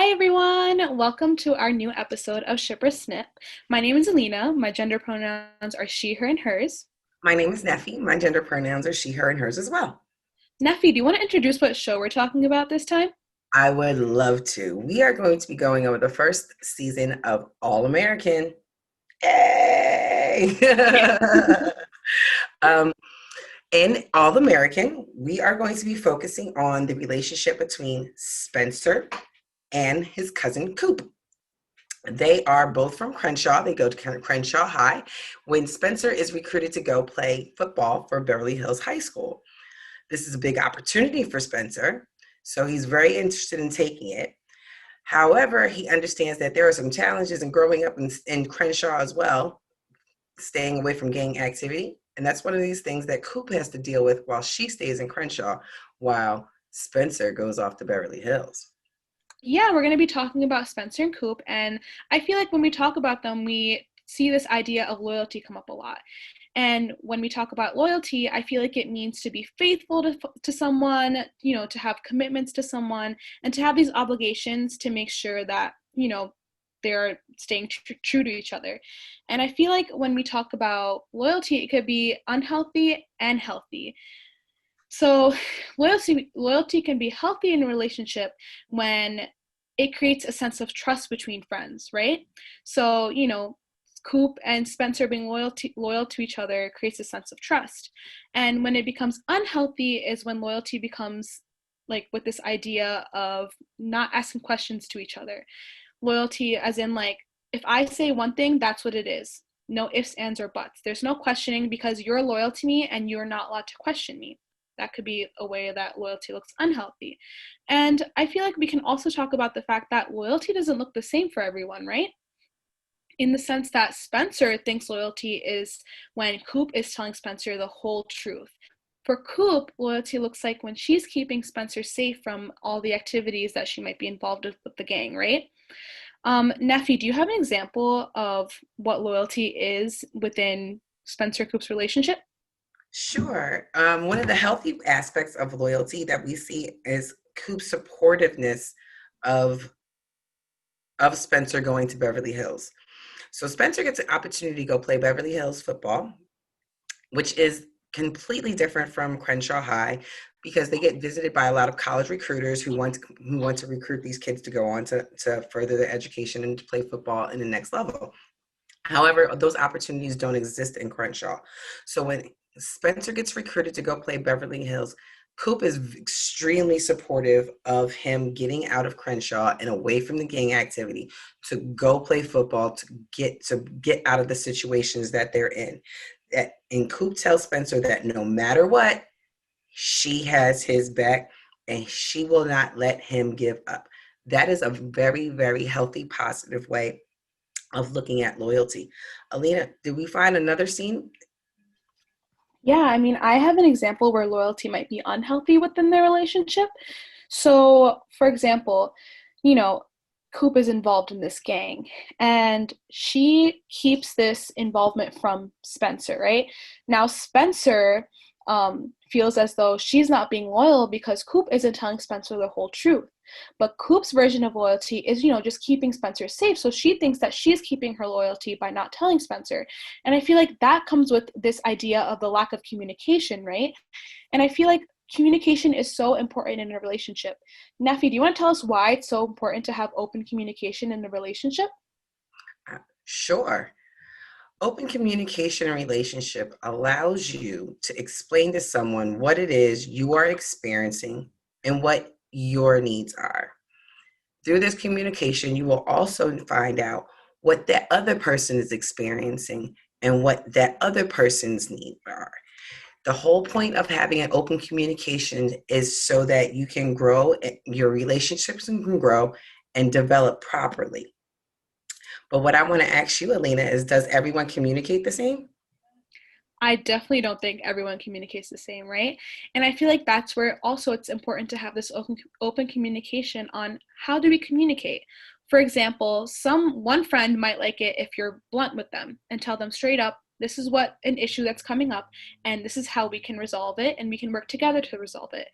Hi, everyone. Welcome to our new episode of Shipper Snip. My name is Alina. My gender pronouns are she, her, and hers. My name is Neffy. My gender pronouns are she, her, and hers as well. Neffy, do you want to introduce what show we're talking about this time? I would love to. We are going to be going over the first season of All American. Yay! um, in All American, we are going to be focusing on the relationship between Spencer and his cousin Coop. They are both from Crenshaw. They go to Crenshaw High when Spencer is recruited to go play football for Beverly Hills High School. This is a big opportunity for Spencer, so he's very interested in taking it. However, he understands that there are some challenges in growing up in Crenshaw as well, staying away from gang activity. And that's one of these things that Coop has to deal with while she stays in Crenshaw, while Spencer goes off to Beverly Hills. Yeah, we're going to be talking about Spencer and Coop, and I feel like when we talk about them, we see this idea of loyalty come up a lot. And when we talk about loyalty, I feel like it means to be faithful to someone, to have commitments to someone, and to have these obligations to make sure that, they're staying true to each other. And I feel like when we talk about loyalty, it could be unhealthy and healthy. So loyalty can be healthy in a relationship when it creates a sense of trust between friends, right? So, Coop and Spencer being loyal to each other creates a sense of trust. And when it becomes unhealthy is when loyalty becomes like with this idea of not asking questions to each other. Loyalty as in like, if I say one thing, that's what it is. No ifs, ands, or buts. There's no questioning because you're loyal to me and you're not allowed to question me. That could be a way that loyalty looks unhealthy. And I feel like we can also talk about the fact that loyalty doesn't look the same for everyone, right? In the sense that Spencer thinks loyalty is when Coop is telling Spencer the whole truth. For Coop, loyalty looks like when she's keeping Spencer safe from all the activities that she might be involved with the gang, right? Neffy, do you have an example of what loyalty is within Spencer Coop's relationship? Sure. One of the healthy aspects of loyalty that we see is Coop's supportiveness of Spencer going to Beverly Hills. So Spencer gets an opportunity to go play Beverly Hills football, which is completely different from Crenshaw High because they get visited by a lot of college recruiters who want to recruit these kids to go on to further their education and to play football in the next level. However, those opportunities don't exist in Crenshaw. So when Spencer gets recruited to go play Beverly Hills, Coop is extremely supportive of him getting out of Crenshaw and away from the gang activity to go play football to get out of the situations that they're in. And Coop tells Spencer that no matter what, she has his back and she will not let him give up. That is a very, very healthy, positive way of looking at loyalty. Alina, did we find another scene? Yeah, I mean, I have an example where loyalty might be unhealthy within their relationship. So, for example, you know, Coop is involved in this gang and she keeps this involvement from Spencer, right? Now, Spencer feels as though she's not being loyal because Coop isn't telling Spencer the whole truth. But Coop's version of loyalty is, just keeping Spencer safe. So she thinks that she's keeping her loyalty by not telling Spencer. And I feel like that comes with this idea of the lack of communication, right? And I feel like communication is so important in a relationship. Neffy, do you want to tell us why it's so important to have open communication in a relationship? Sure. Open communication and relationship allows you to explain to someone what it is you are experiencing and what your needs are. Through this communication, you will also find out what that other person is experiencing and what that other person's needs are. The whole point of having an open communication is so that you can grow, your relationships can grow and develop properly. But what I want to ask you, Alina, is does everyone communicate the same? I definitely don't think everyone communicates the same, right? And I feel like that's where also it's important to have this open communication on how do we communicate. For example, one friend might like it if you're blunt with them and tell them straight up, this is what an issue that's coming up and this is how we can resolve it and we can work together to resolve it.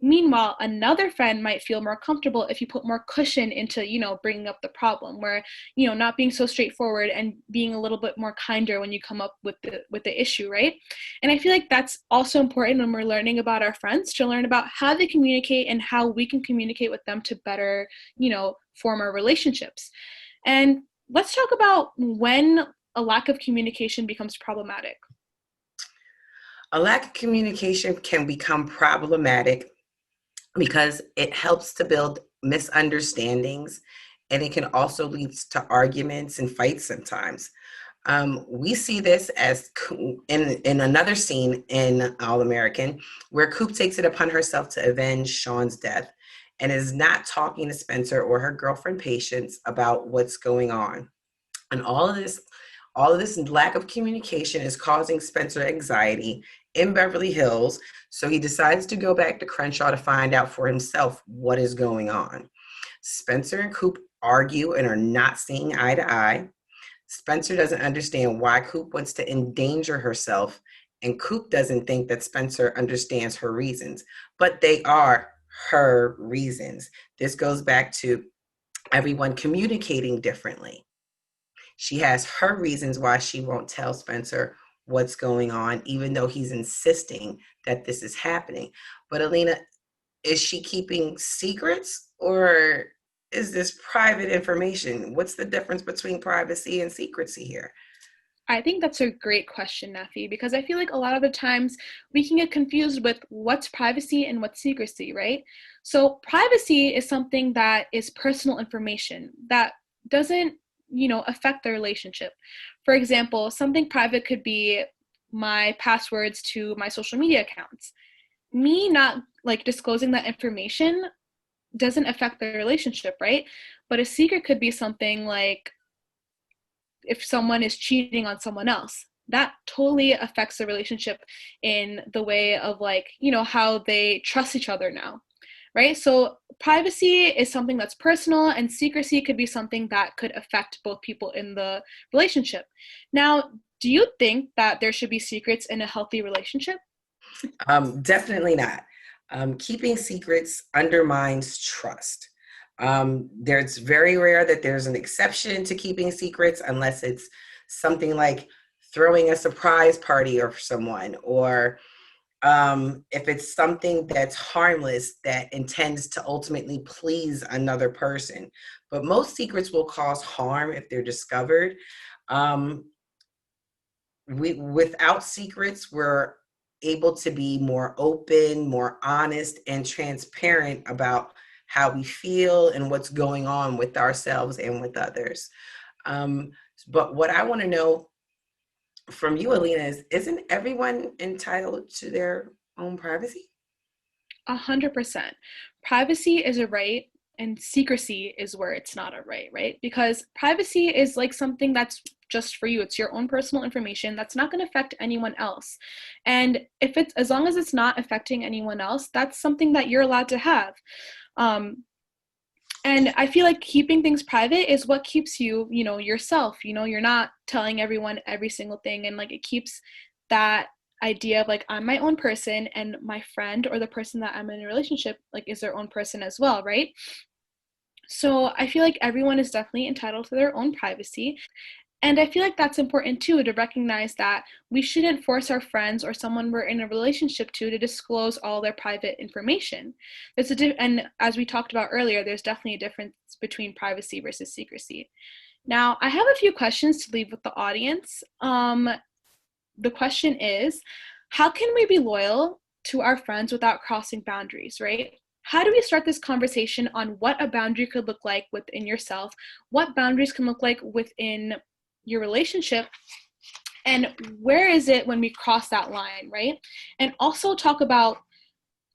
Meanwhile, another friend might feel more comfortable if you put more cushion into, bringing up the problem, where, not being so straightforward and being a little bit more kinder when you come up with the issue, right? And I feel like that's also important when we're learning about our friends, to learn about how they communicate and how we can communicate with them to better, form our relationships. And let's talk about when a lack of communication becomes problematic. A lack of communication can become problematic because it helps to build misunderstandings, and it can also lead to arguments and fights sometimes. We see this as in another scene in All American, where Coop takes it upon herself to avenge Sean's death and is not talking to Spencer or her girlfriend Patience about what's going on. And all of this lack of communication is causing Spencer anxiety in Beverly Hills. So he decides to go back to Crenshaw to find out for himself what is going on. Spencer and Coop argue and are not seeing eye to eye. Spencer doesn't understand why Coop wants to endanger herself, and Coop doesn't think that Spencer understands her reasons, but they are her reasons. This goes back to everyone communicating differently. She has her reasons why she won't tell Spencer what's going on, even though he's insisting that this is happening. But Alina, is she keeping secrets, or is this private information? What's the difference between privacy and secrecy here? I think that's a great question, Nafi, because I feel like a lot of the times we can get confused with what's privacy and what's secrecy, right? So privacy is something that is personal information that doesn't, affect the relationship. For example, something private could be my passwords to my social media accounts. Me not like disclosing that information doesn't affect the relationship, right? But a secret could be something like if someone is cheating on someone else. That totally affects the relationship in the way of like, how they trust each other now, right? So privacy is something that's personal, and secrecy could be something that could affect both people in the relationship. Now, do you think that there should be secrets in a healthy relationship? Definitely not. Keeping secrets undermines trust. There's very rare that there's an exception to keeping secrets, unless it's something like throwing a surprise party or someone, or if it's something that's harmless that intends to ultimately please another person. But most secrets will cause harm if they're discovered. Um, without secrets, we're able to be more open, more honest, and transparent about how we feel and what's going on with ourselves and with others. Um, but what I want to know from you, Alina, is, isn't everyone entitled to their own privacy? 100%. Privacy is a right, and secrecy is where it's not a right, right? Because privacy is like something that's just for you. It's your own personal information that's not going to affect anyone else. And if it's, as long as it's not affecting anyone else, that's something that you're allowed to have. Um, and I feel like keeping things private is what keeps you, yourself. You're not telling everyone every single thing, and like it keeps that idea of like I'm my own person, and my friend or the person that I'm in a relationship like is their own person as well, right? So I feel like everyone is definitely entitled to their own privacy. And I feel like that's important too, to recognize that we shouldn't force our friends or someone we're in a relationship to disclose all their private information. And as we talked about earlier, there's definitely a difference between privacy versus secrecy. Now, I have a few questions to leave with the audience. The question is, how can we be loyal to our friends without crossing boundaries, right? How do we start this conversation on what a boundary could look like within yourself, what boundaries can look like within your relationship, and where is it when we cross that line, right? And also talk about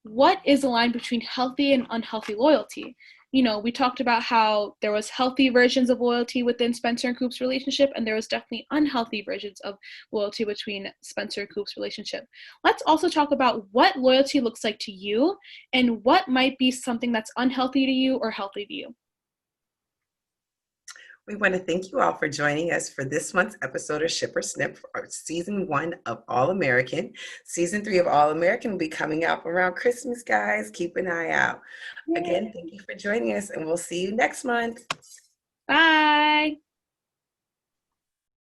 what is the line between healthy and unhealthy loyalty. We talked about how there was healthy versions of loyalty within Spencer and Coop's relationship, and there was definitely unhealthy versions of loyalty between Spencer and Coop's relationship. Let's also talk about what loyalty looks like to you and what might be something that's unhealthy to you or healthy to you. We want to thank you all for joining us for this month's episode of Ship or Snip, for season 1 of All American. Season 3 of All American will be coming out around Christmas, guys. Keep an eye out. Yay. Again, thank you for joining us, and we'll see you next month. Bye.